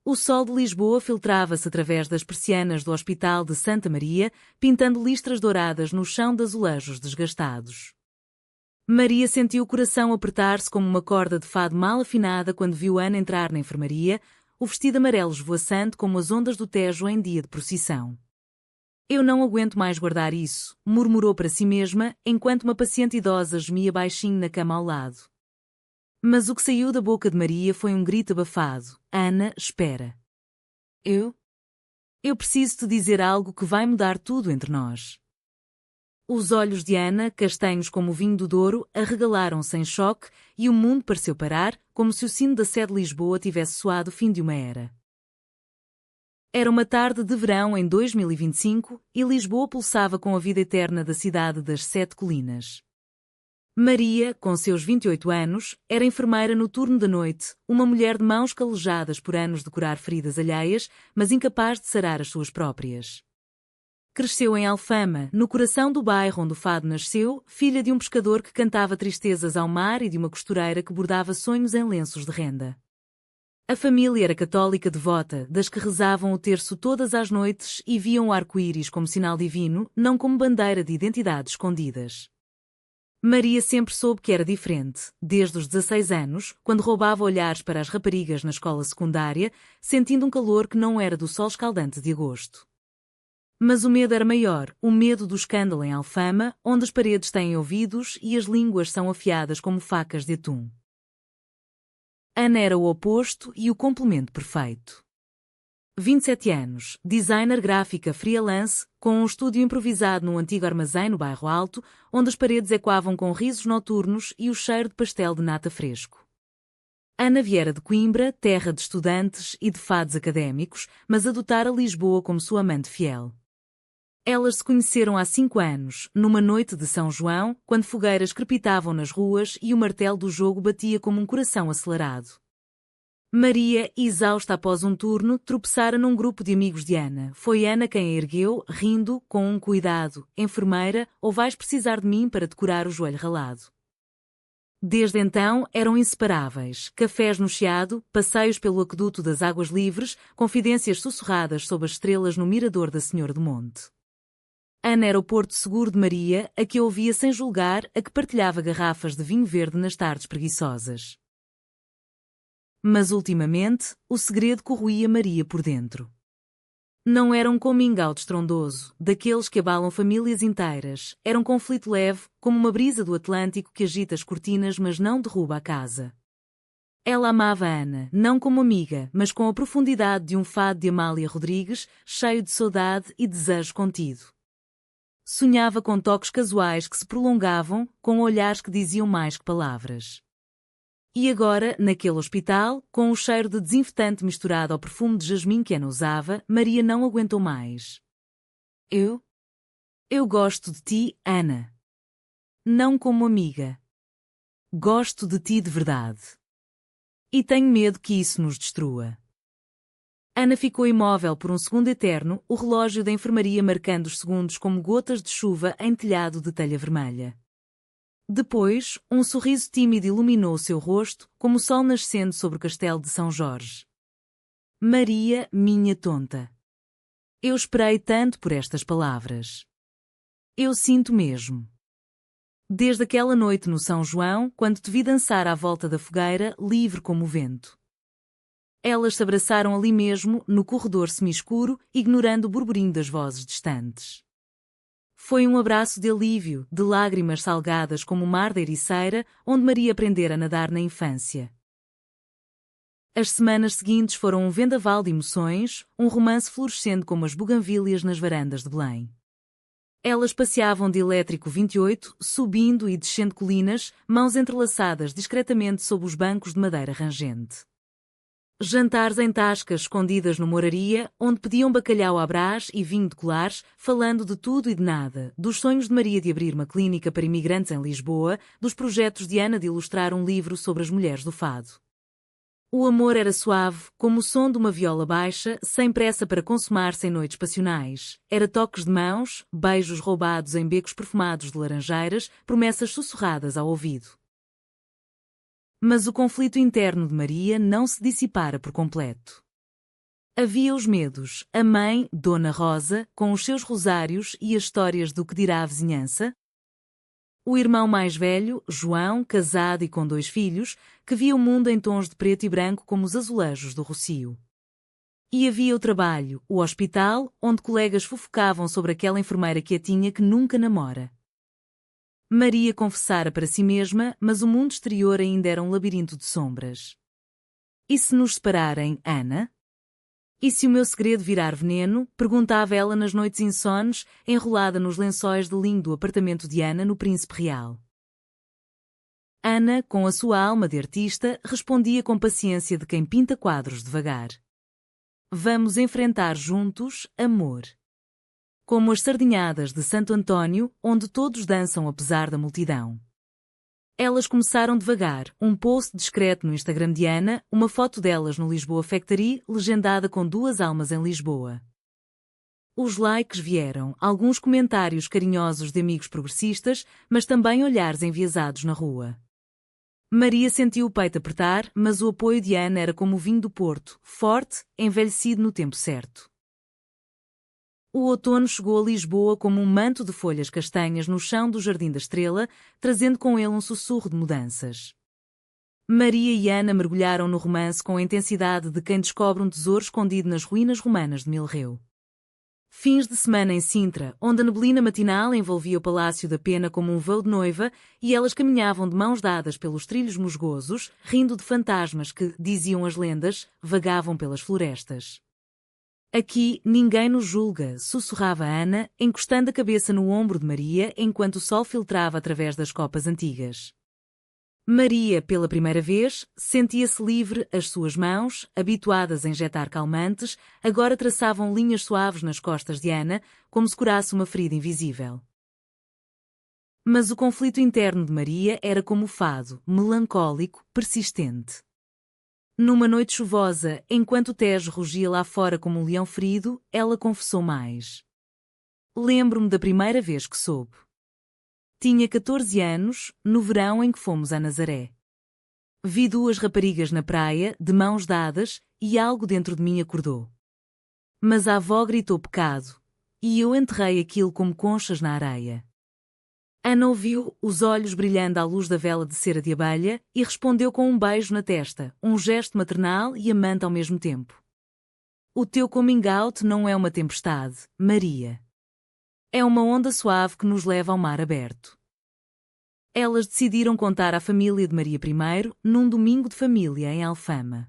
O sol de Lisboa filtrava-se através das persianas do Hospital de Santa Maria, pintando listras douradas no chão de azulejos desgastados. Maria sentiu o coração apertar-se como uma corda de fado mal afinada quando viu Ana entrar na enfermaria, o vestido amarelo esvoaçante como as ondas do Tejo em dia de procissão. Eu não aguento mais guardar isso, murmurou para si mesma, enquanto uma paciente idosa gemia baixinho na cama ao lado. Mas o que saiu da boca de Maria foi um grito abafado. Ana, espera. Eu preciso te dizer algo que vai mudar tudo entre nós. Os olhos de Ana, castanhos como o vinho do Douro, arregalaram-se em choque e o mundo pareceu parar, como se o sino da Sé de Lisboa tivesse soado o fim de uma era. Era uma tarde de verão em 2025 e Lisboa pulsava com a vida eterna da cidade das Sete Colinas. Maria, com seus 28 anos, era enfermeira no turno da noite, uma mulher de mãos calejadas por anos de curar feridas alheias, mas incapaz de sarar as suas próprias. Cresceu em Alfama, no coração do bairro onde o fado nasceu, filha de um pescador que cantava tristezas ao mar e de uma costureira que bordava sonhos em lenços de renda. A família era católica devota, das que rezavam o terço todas as noites e viam o arco-íris como sinal divino, não como bandeira de identidades escondidas. Maria sempre soube que era diferente, desde os 16 anos, quando roubava olhares para as raparigas na escola secundária, sentindo um calor que não era do sol escaldante de agosto. Mas o medo era maior, o medo do escândalo em Alfama, onde as paredes têm ouvidos e as línguas são afiadas como facas de atum. Ana era o oposto e o complemento perfeito. 27 anos, designer gráfica freelance, com um estúdio improvisado num antigo armazém no bairro Alto, onde as paredes ecoavam com risos noturnos e o cheiro de pastel de nata fresco. Ana viera de Coimbra, terra de estudantes e de fados académicos, mas adotara Lisboa como sua amante fiel. Elas se conheceram há 5 anos, numa noite de São João, quando fogueiras crepitavam nas ruas e o martelo do jogo batia como um coração acelerado. Maria, exausta após um turno, tropeçara num grupo de amigos de Ana. Foi Ana quem a ergueu, rindo, com um cuidado. Enfermeira, ou vais precisar de mim para te curar o joelho ralado. Desde então, eram inseparáveis. Cafés no Chiado, passeios pelo aqueduto das Águas Livres, confidências sussurradas sob as estrelas no mirador da Senhora do Monte. Ana era o porto seguro de Maria, a que ouvia sem julgar, a que partilhava garrafas de vinho verde nas tardes preguiçosas. Mas ultimamente, o segredo corroía Maria por dentro. Não era um coming out estrondoso, daqueles que abalam famílias inteiras, era um conflito leve, como uma brisa do Atlântico que agita as cortinas mas não derruba a casa. Ela amava Ana, não como amiga, mas com a profundidade de um fado de Amália Rodrigues, cheio de saudade e desejo contido. Sonhava com toques casuais que se prolongavam, com olhares que diziam mais que palavras. E agora, naquele hospital, com o cheiro de desinfetante misturado ao perfume de jasmim que Ana usava, Maria não aguentou mais. Eu gosto de ti, Ana. Não como amiga. Gosto de ti de verdade. E tenho medo que isso nos destrua. Ana ficou imóvel por um segundo eterno, o relógio da enfermaria marcando os segundos como gotas de chuva em telhado de telha vermelha. Depois, um sorriso tímido iluminou seu rosto, como o sol nascendo sobre o castelo de São Jorge. Maria, minha tonta. Eu esperei tanto por estas palavras. Eu sinto mesmo. Desde aquela noite no São João, quando te vi dançar à volta da fogueira, livre como o vento. Elas se abraçaram ali mesmo, no corredor semi-escuro, ignorando o burburinho das vozes distantes. Foi um abraço de alívio, de lágrimas salgadas como o mar da Ericeira, onde Maria aprendera a nadar na infância. As semanas seguintes foram um vendaval de emoções, um romance florescendo como as buganvílias nas varandas de Belém. Elas passeavam de elétrico 28, subindo e descendo colinas, mãos entrelaçadas discretamente sob os bancos de madeira rangente. Jantares em tascas escondidas no Moraria, onde pediam bacalhau à brás e vinho de colares, falando de tudo e de nada, dos sonhos de Maria de abrir uma clínica para imigrantes em Lisboa, dos projetos de Ana de ilustrar um livro sobre as mulheres do fado. O amor era suave, como o som de uma viola baixa, sem pressa para consumar-se em noites passionais. Era toques de mãos, beijos roubados em becos perfumados de laranjeiras, promessas sussurradas ao ouvido. Mas o conflito interno de Maria não se dissipara por completo. Havia os medos, a mãe, Dona Rosa, com os seus rosários e as histórias do que dirá a vizinhança. O irmão mais velho, João, casado e com 2 filhos, que via o mundo em tons de preto e branco como os azulejos do Rocio. E havia o trabalho, o hospital, onde colegas fofocavam sobre aquela enfermeira que a tinha que nunca namora. Maria confessara para si mesma, mas o mundo exterior ainda era um labirinto de sombras. E se nos separarem, Ana? E se o meu segredo virar veneno? Perguntava ela nas noites insones, enrolada nos lençóis de linho do apartamento de Ana no Príncipe Real. Ana, com a sua alma de artista, respondia com paciência de quem pinta quadros devagar. Vamos enfrentar juntos, amor. Como as sardinhadas de Santo António, onde todos dançam apesar da multidão. Elas começaram devagar, um post discreto no Instagram de Ana, uma foto delas no Lisboa Factory, legendada com 2 almas em Lisboa. Os likes vieram, alguns comentários carinhosos de amigos progressistas, mas também olhares enviesados na rua. Maria sentiu o peito apertar, mas o apoio de Ana era como o vinho do Porto, forte, envelhecido no tempo certo. O outono chegou a Lisboa como um manto de folhas castanhas no chão do Jardim da Estrela, trazendo com ele um sussurro de mudanças. Maria e Ana mergulharam no romance com a intensidade de quem descobre um tesouro escondido nas ruínas romanas de Milreu. Fins de semana em Sintra, onde a neblina matinal envolvia o Palácio da Pena como um véu de noiva, e elas caminhavam de mãos dadas pelos trilhos musgosos, rindo de fantasmas que, diziam as lendas, vagavam pelas florestas. Aqui ninguém nos julga, sussurrava Ana, encostando a cabeça no ombro de Maria enquanto o sol filtrava através das copas antigas. Maria, pela primeira vez, sentia-se livre, as suas mãos, habituadas a injetar calmantes, agora traçavam linhas suaves nas costas de Ana, como se curasse uma ferida invisível. Mas o conflito interno de Maria era como o fado, melancólico, persistente. Numa noite chuvosa, enquanto o Tejo rugia lá fora como um leão ferido, ela confessou mais. Lembro-me da primeira vez que soube. Tinha 14 anos, no verão em que fomos a Nazaré. Vi 2 raparigas na praia, de mãos dadas, e algo dentro de mim acordou. Mas a avó gritou pecado, e eu enterrei aquilo como conchas na areia. Ana ouviu, os olhos brilhando à luz da vela de cera de abelha, e respondeu com um beijo na testa, um gesto maternal e amante ao mesmo tempo. O teu coming out não é uma tempestade, Maria. É uma onda suave que nos leva ao mar aberto. Elas decidiram contar à família de Maria I, num domingo de família em Alfama.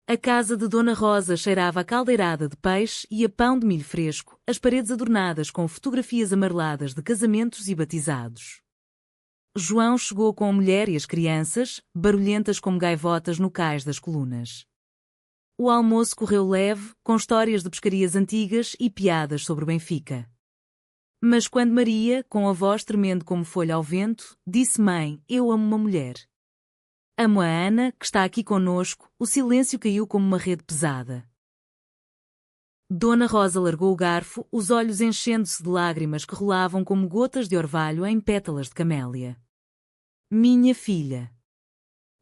A casa de Dona Rosa cheirava a caldeirada de peixe e a pão de milho fresco, as paredes adornadas com fotografias amareladas de casamentos e batizados. João chegou com a mulher e as crianças, barulhentas como gaivotas no cais das colunas. O almoço correu leve, com histórias de pescarias antigas e piadas sobre o Benfica. Mas quando Maria, com a voz tremendo como folha ao vento, disse: Mãe, eu amo uma mulher. Amo a Ana, que está aqui conosco, o silêncio caiu como uma rede pesada. Dona Rosa largou o garfo, os olhos enchendo-se de lágrimas que rolavam como gotas de orvalho em pétalas de camélia. Minha filha.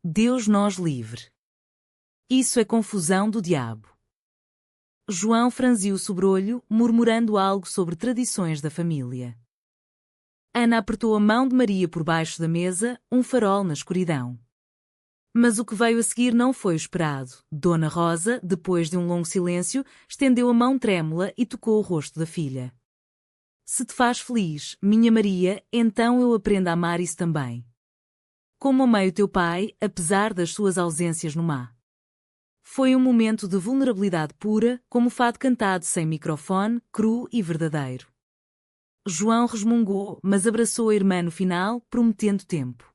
Deus nos livre. Isso é confusão do diabo. João franziu o sobrolho, murmurando algo sobre tradições da família. Ana apertou a mão de Maria por baixo da mesa, um farol na escuridão. Mas o que veio a seguir não foi o esperado. Dona Rosa, depois de um longo silêncio, estendeu a mão trêmula e tocou o rosto da filha. Se te faz feliz, minha Maria, então eu aprendo a amar isso também. Como amei o teu pai, apesar das suas ausências no mar. Foi um momento de vulnerabilidade pura, como o fado cantado sem microfone, cru e verdadeiro. João resmungou, mas abraçou a irmã no final, prometendo tempo.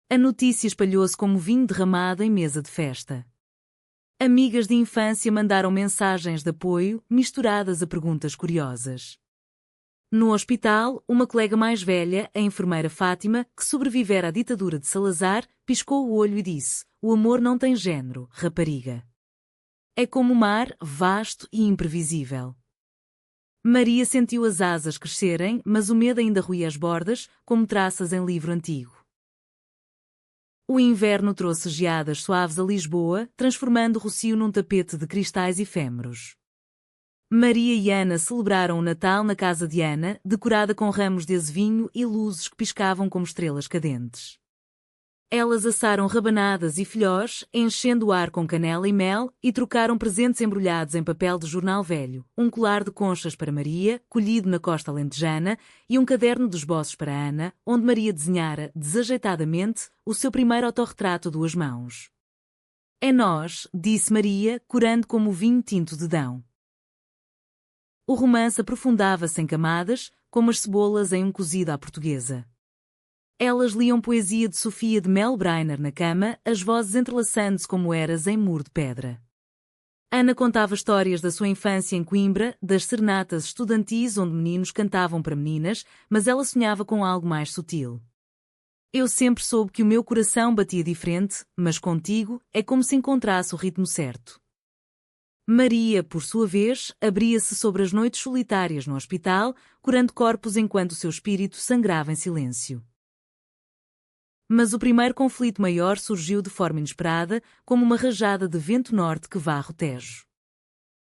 A notícia espalhou-se como vinho derramado em mesa de festa. Amigas de infância mandaram mensagens de apoio, misturadas a perguntas curiosas. No hospital, uma colega mais velha, a enfermeira Fátima, que sobrevivera à ditadura de Salazar, piscou o olho e disse: o amor não tem género, rapariga. É como o mar, vasto e imprevisível. Maria sentiu as asas crescerem, mas o medo ainda roía as bordas, como traças em livro antigo. O inverno trouxe geadas suaves a Lisboa, transformando Rossio num tapete de cristais efêmeros. Maria e Ana celebraram o Natal na casa de Ana, decorada com ramos de azevinho e luzes que piscavam como estrelas cadentes. Elas assaram rabanadas e filhós, enchendo o ar com canela e mel, e trocaram presentes embrulhados em papel de jornal velho, um colar de conchas para Maria, colhido na costa alentejana, e um caderno de esboços para Ana, onde Maria desenhara, desajeitadamente, o seu primeiro autorretrato a duas mãos. É nós, disse Maria, corando como o vinho tinto de Dão. O romance aprofundava-se em camadas, como as cebolas em um cozido à portuguesa. Elas liam poesia de Sofia de Mel Brainer na cama, as vozes entrelaçando-se como eras em muro de pedra. Ana contava histórias da sua infância em Coimbra, das serenatas estudantis onde meninos cantavam para meninas, mas ela sonhava com algo mais sutil. Eu sempre soube que o meu coração batia diferente, mas contigo é como se encontrasse o ritmo certo. Maria, por sua vez, abria-se sobre as noites solitárias no hospital, curando corpos enquanto o seu espírito sangrava em silêncio. Mas o primeiro conflito maior surgiu de forma inesperada, como uma rajada de vento norte que varre o Tejo.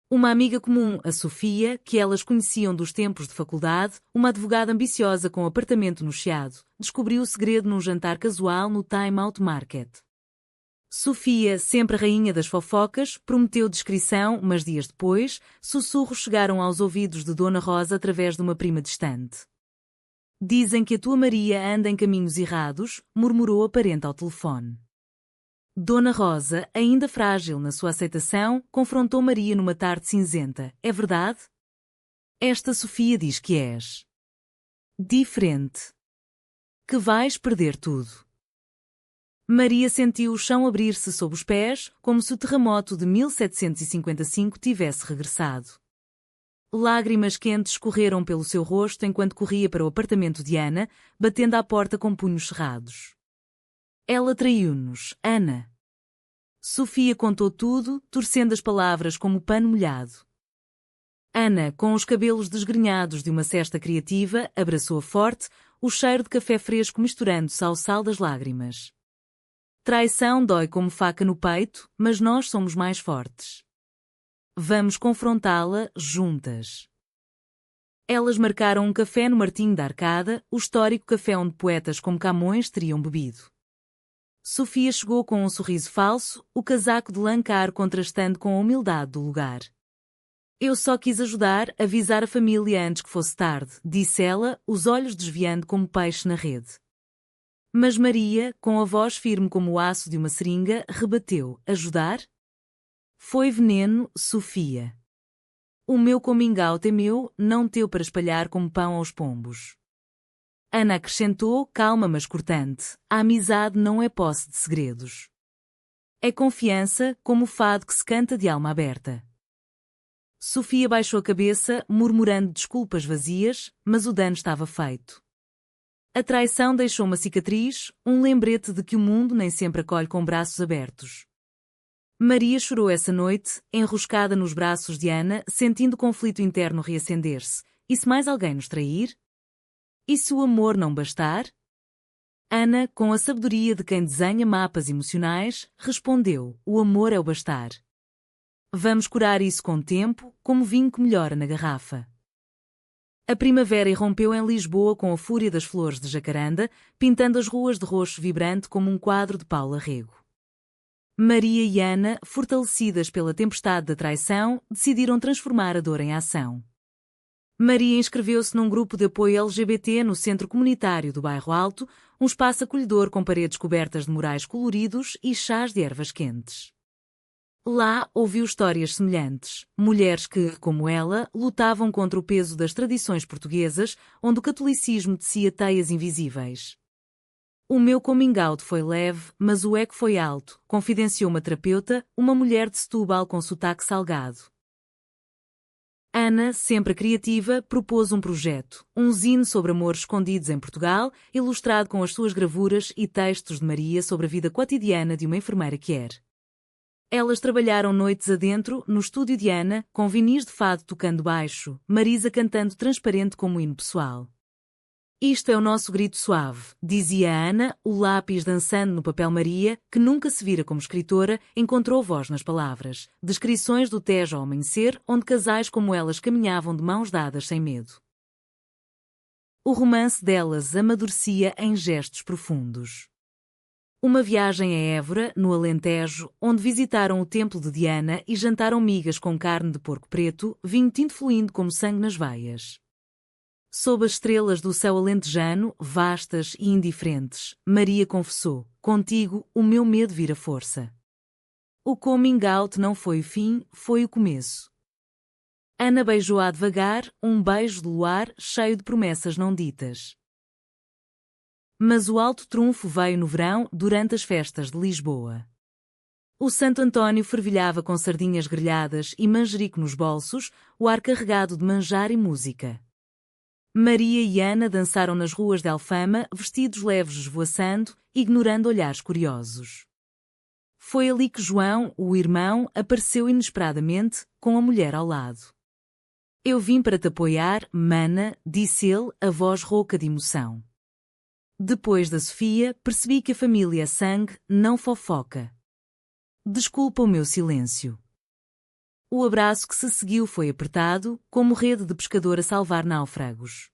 Uma amiga comum, a Sofia, que elas conheciam dos tempos de faculdade, uma advogada ambiciosa com apartamento no Chiado, descobriu o segredo num jantar casual no Time Out Market. Sofia, sempre a rainha das fofocas, prometeu discrição, mas dias depois, sussurros chegaram aos ouvidos de Dona Rosa através de uma prima distante. Dizem que a tua Maria anda em caminhos errados, murmurou a parente ao telefone. Dona Rosa, ainda frágil na sua aceitação, confrontou Maria numa tarde cinzenta. É verdade? Esta Sofia diz que és diferente. Que vais perder tudo. Maria sentiu o chão abrir-se sob os pés, como se o terremoto de 1755 tivesse regressado. Lágrimas quentes escorreram pelo seu rosto enquanto corria para o apartamento de Ana, batendo à porta com punhos cerrados. Ela traiu-nos, Ana. Sofia contou tudo, torcendo as palavras como pano molhado. Ana, com os cabelos desgrenhados de uma cesta criativa, abraçou-a forte, o cheiro de café fresco misturando-se ao sal das lágrimas. Traição dói como faca no peito, mas nós somos mais fortes. Vamos confrontá-la juntas. Elas marcaram um café no Martinho da Arcada, o histórico café onde poetas como Camões teriam bebido. Sofia chegou com um sorriso falso, o casaco de lã caro contrastando com a humildade do lugar. Eu só quis ajudar, avisar a família antes que fosse tarde, disse ela, os olhos desviando como peixe na rede. Mas Maria, com a voz firme como o aço de uma seringa, rebateu, ajudar? Foi veneno, Sofia. O meu coming out é meu, não teu para espalhar como pão aos pombos. Ana acrescentou, calma mas cortante, a amizade não é posse de segredos. É confiança, como o fado que se canta de alma aberta. Sofia baixou a cabeça, murmurando desculpas vazias, mas o dano estava feito. A traição deixou uma cicatriz, um lembrete de que o mundo nem sempre acolhe com braços abertos. Maria chorou essa noite, enroscada nos braços de Ana, sentindo o conflito interno reacender-se. E se mais alguém nos trair? E se o amor não bastar? Ana, com a sabedoria de quem desenha mapas emocionais, respondeu, o amor é o bastar. Vamos curar isso com o tempo, como vinho que melhora na garrafa. A primavera irrompeu em Lisboa com a fúria das flores de jacaranda, pintando as ruas de roxo vibrante como um quadro de Paula Rego. Maria e Ana, fortalecidas pela tempestade da traição, decidiram transformar a dor em ação. Maria inscreveu-se num grupo de apoio LGBT no Centro Comunitário do Bairro Alto, um espaço acolhedor com paredes cobertas de murais coloridos e chás de ervas quentes. Lá ouviu histórias semelhantes, mulheres que, como ela, lutavam contra o peso das tradições portuguesas, onde o catolicismo tecia teias invisíveis. O meu coming out foi leve, mas o eco foi alto, confidenciou uma terapeuta, uma mulher de Setúbal com sotaque salgado. Ana, sempre criativa, propôs um projeto, um zine sobre amores escondidos em Portugal, ilustrado com as suas gravuras e textos de Maria sobre a vida cotidiana de uma enfermeira que era. Elas trabalharam noites adentro, no estúdio de Ana, com vinis de fado tocando baixo, Marisa cantando transparente como hino pessoal. Isto é o nosso grito suave, dizia Ana, o lápis dançando no papel. Maria, que nunca se vira como escritora, encontrou voz nas palavras. Descrições do Tejo ao amanhecer, onde casais como elas caminhavam de mãos dadas sem medo. O romance delas amadurecia em gestos profundos. Uma viagem a Évora, no Alentejo, onde visitaram o templo de Diana e jantaram migas com carne de porco preto, vinho tinto fluindo como sangue nas veias. Sob as estrelas do céu alentejano, vastas e indiferentes, Maria confessou: contigo, o meu medo vira força. O coming out não foi o fim, foi o começo. Ana beijou-a devagar, um beijo de luar cheio de promessas não ditas. Mas o alto trunfo veio no verão, durante as festas de Lisboa. O Santo António fervilhava com sardinhas grelhadas e manjerico nos bolsos, o ar carregado de manjar e música. Maria e Ana dançaram nas ruas de Alfama, vestidos leves esvoaçando, ignorando olhares curiosos. Foi ali que João, o irmão, apareceu inesperadamente, com a mulher ao lado. Eu vim para te apoiar, mana, disse ele, a voz rouca de emoção. Depois da Sofia, percebi que a família é sangue, não fofoca. Desculpa o meu silêncio. O abraço que se seguiu foi apertado, como rede de pescador a salvar náufragos.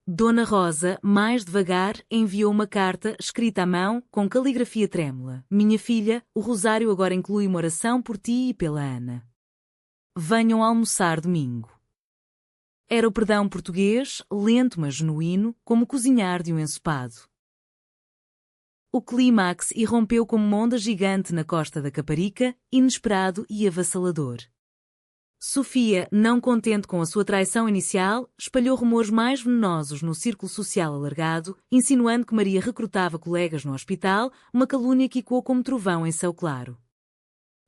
Dona Rosa, mais devagar, enviou uma carta, escrita à mão, com caligrafia trêmula. Minha filha, o rosário agora inclui uma oração por ti e pela Ana. Venham almoçar domingo. Era o perdão português, lento mas genuíno, como cozinhar de um ensopado. O clímax irrompeu como uma onda gigante na costa da Caparica, inesperado e avassalador. Sofia, não contente com a sua traição inicial, espalhou rumores mais venenosos no círculo social alargado, insinuando que Maria recrutava colegas no hospital, uma calúnia que ecoou como trovão em céu claro.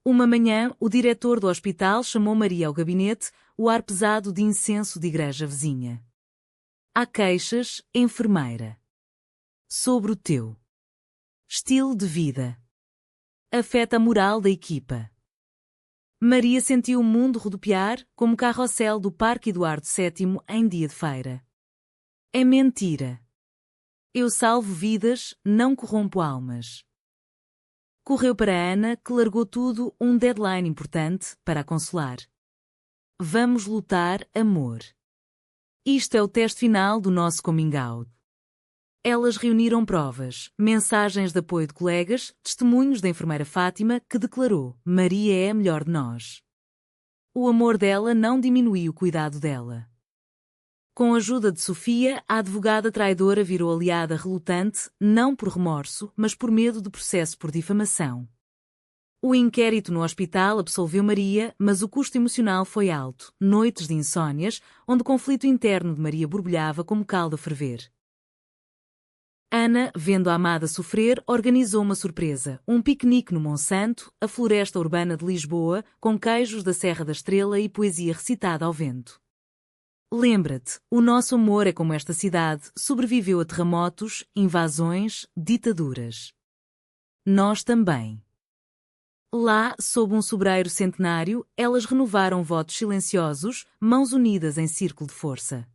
Uma manhã, o diretor do hospital chamou Maria ao gabinete, o ar pesado de incenso de igreja vizinha. Há queixas, enfermeira. Sobre o teu estilo de vida. Afeta a moral da equipa. Maria sentiu o mundo rodopiar, como carrossel do Parque Eduardo VII em dia de feira. É mentira. Eu salvo vidas, não corrompo almas. Correu para Ana, que largou tudo, um deadline importante, para a consolar. Vamos lutar, amor. Isto é o teste final do nosso coming out. Elas reuniram provas, mensagens de apoio de colegas, testemunhos da enfermeira Fátima, que declarou: Maria é a melhor de nós. O amor dela não diminuiu o cuidado dela. Com a ajuda de Sofia, a advogada traidora virou aliada relutante, não por remorso, mas por medo de processo por difamação. O inquérito no hospital absolveu Maria, mas o custo emocional foi alto. Noites de insónias, onde o conflito interno de Maria borbulhava como caldo a ferver. Ana, vendo a amada sofrer, organizou uma surpresa, um piquenique no Monsanto, a floresta urbana de Lisboa, com queijos da Serra da Estrela e poesia recitada ao vento. Lembra-te, o nosso amor é como esta cidade, sobreviveu a terremotos, invasões, ditaduras. Nós também. Lá, sob um sobreiro centenário, elas renovaram votos silenciosos, mãos unidas em círculo de força.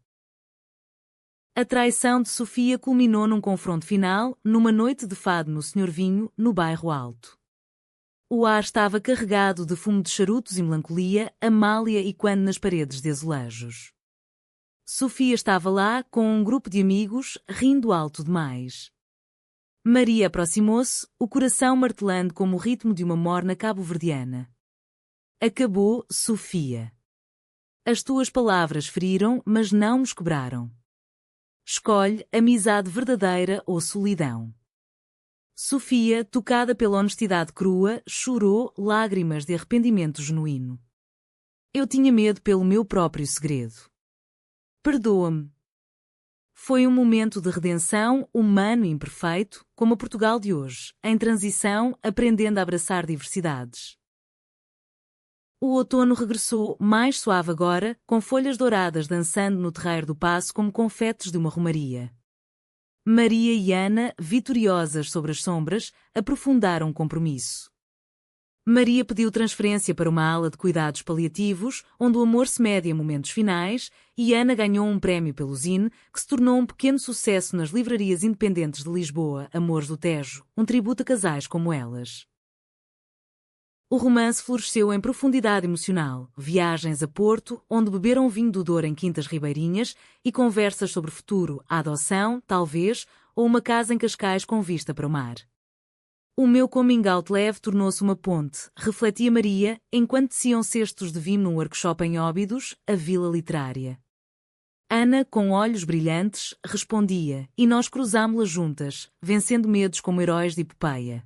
A traição de Sofia culminou num confronto final, numa noite de fado no Senhor Vinho, no bairro Alto. O ar estava carregado de fumo de charutos e melancolia, Amália e quando nas paredes de azulejos. Sofia estava lá, com um grupo de amigos, rindo alto demais. Maria aproximou-se, o coração martelando como o ritmo de uma morna cabo-verdiana. Acabou, Sofia. As tuas palavras feriram, mas não nos quebraram. Escolhe amizade verdadeira ou solidão. Sofia, tocada pela honestidade crua, chorou lágrimas de arrependimento genuíno. Eu tinha medo pelo meu próprio segredo. Perdoa-me. Foi um momento de redenção, humano e imperfeito, como a Portugal de hoje, em transição, aprendendo a abraçar diversidades. O outono regressou, mais suave agora, com folhas douradas dançando no terreiro do paço como confetes de uma romaria. Maria e Ana, vitoriosas sobre as sombras, aprofundaram o compromisso. Maria pediu transferência para uma ala de cuidados paliativos, onde o amor se mede em momentos finais, e Ana ganhou um prémio pelo Zine, que se tornou um pequeno sucesso nas livrarias independentes de Lisboa, Amores do Tejo, um tributo a casais como elas. O romance floresceu em profundidade emocional, viagens a Porto, onde beberam vinho do Douro em Quintas Ribeirinhas, e conversas sobre futuro, a adoção, talvez, ou uma casa em Cascais com vista para o mar. O meu coming out leve tornou-se uma ponte, refletia Maria, enquanto teciam cestos de vinho num workshop em Óbidos, a Vila Literária. Ana, com olhos brilhantes, respondia, e nós cruzámo-la juntas, vencendo medos como heróis de epopeia.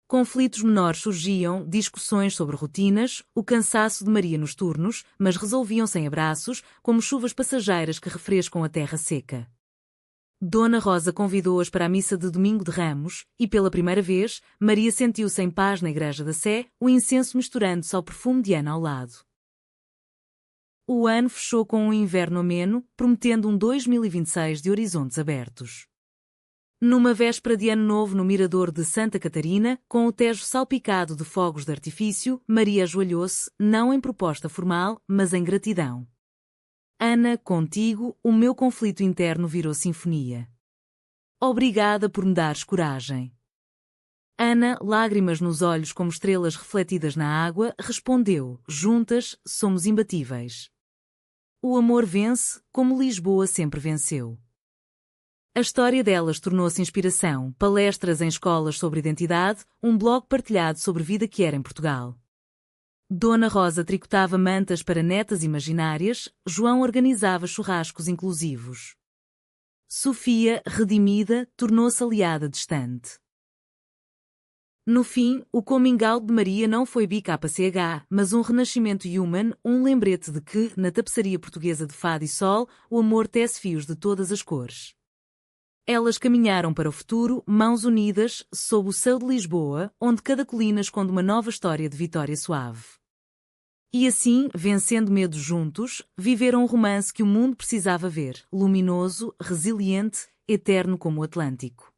Conflitos menores surgiam, discussões sobre rotinas, o cansaço de Maria nos turnos, mas resolviam-se em abraços, como chuvas passageiras que refrescam a terra seca. Dona Rosa convidou-as para a missa de Domingo de Ramos, e pela primeira vez, Maria sentiu-se em paz na igreja da Sé, o incenso misturando-se ao perfume de Ana ao lado. O ano fechou com um inverno ameno, prometendo um 2026 de horizontes abertos. Numa véspera de Ano Novo no Mirador de Santa Catarina, com o Tejo salpicado de fogos de artifício, Maria ajoelhou-se, não em proposta formal, mas em gratidão. Ana, contigo, o meu conflito interno virou sinfonia. Obrigada por me dares coragem. Ana, lágrimas nos olhos como estrelas refletidas na água, respondeu, juntas, somos imbatíveis. O amor vence, como Lisboa sempre venceu. A história delas tornou-se inspiração, palestras em escolas sobre identidade, um blog partilhado sobre vida que era em Portugal. Dona Rosa tricotava mantas para netas imaginárias, João organizava churrascos inclusivos. Sofia, redimida, tornou-se aliada distante. No fim, o coming out de Maria não foi BKCH, mas um renascimento human, um lembrete de que, na tapeçaria portuguesa de fado e sol, o amor tece fios de todas as cores. Elas caminharam para o futuro, mãos unidas, sob o céu de Lisboa, onde cada colina esconde uma nova história de vitória suave. E assim, vencendo medos juntos, viveram um romance que o mundo precisava ver, luminoso, resiliente, eterno como o Atlântico.